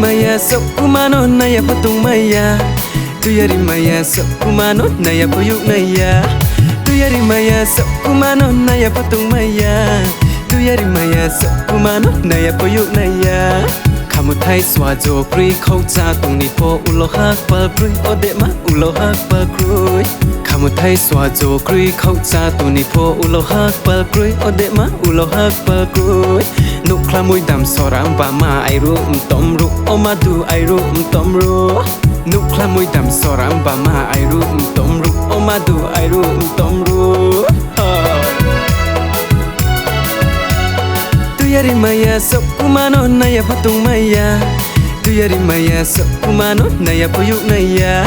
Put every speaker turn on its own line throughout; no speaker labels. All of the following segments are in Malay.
maya sok kumano naya patung maya. Tuyari maya sok kumano naya puyuk naya. Tuyari maya sok kumano naya patung maya. Tuyari maya sok kumano naya puyuk naya. Kamu thai swajo kri khâu cha tung ni po ulo hak pa kri ode ma ulo hak pa kri. Kamu thai swajo kri khâu cha tung ni po ulo hak pa kri ode ma ulo hak pa kri. Nuk klamui dam soram ba ma ai ru tom ru oma du ai ru tom ru. Nuk klamui dam soram ba ma ai ru tom ru oma du ai ru tom ru. Tuyari maya sok kumano naya patung maya. Tuyari maya sok kumano naya puyuk naya.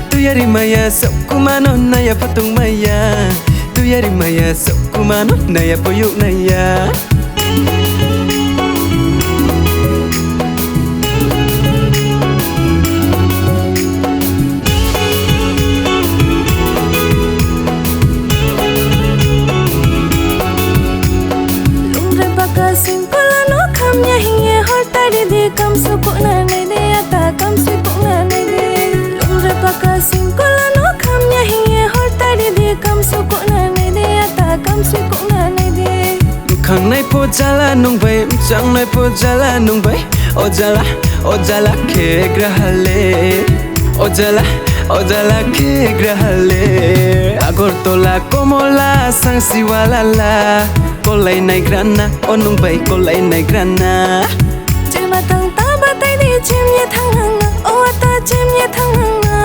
Tuyari maya sok kumano naya patung maya. Tuyari maya sok kumano naya puyuk naya.
Kam sukuk na nai de ata kam sukuk na nai de lumre paka singkola no kam nya hiye hor tari de kam sukuk na nai de ata kam sukuk na nai de
khang nai po jala nung bai chang nai po jala nung bai ojala ke grahale ojala ke grahale agor tola komola sang siwalala kolai nai grana onung bai kolai nai grana.
Matang tabatai di cimnya tangang na, oh ata cimnya tangang na.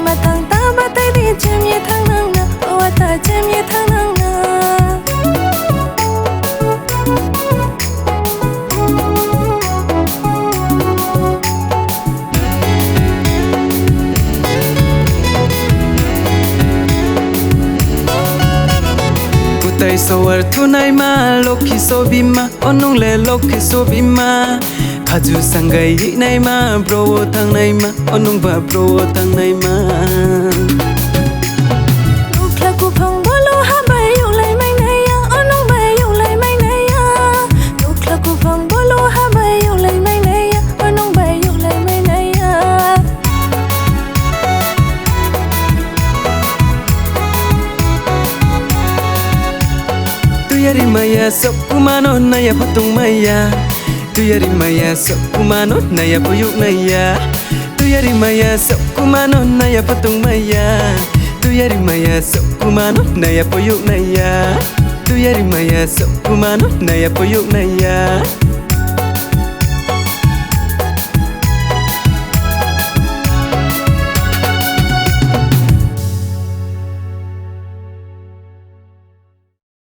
Matang tabatai di cimnya tangang na, oh ata cimnya tangang na.
Putai sawar tunai ma lokhi sobima onung le lokhi sobima. Khaju sangai nai ma bro thang nai ma onung ba bro thang nai ma.
Nukla ku phang bolo ha bai yu lai mai nai ya onung bai yu lai mai nai ya. Nukla ku phang bolo ha bai yu lai mai nai ya onung bai yu lai mai nai ya.
Tuyari maya sok kumano naya patung maya. Tuyari maya sok kumano naya puyuk naya. Tuyari maya sok kumano naya patung maya. Tuyari maya sok kumano naya puyuk naya. Tuyari maya sok kumano naya puyuk naya.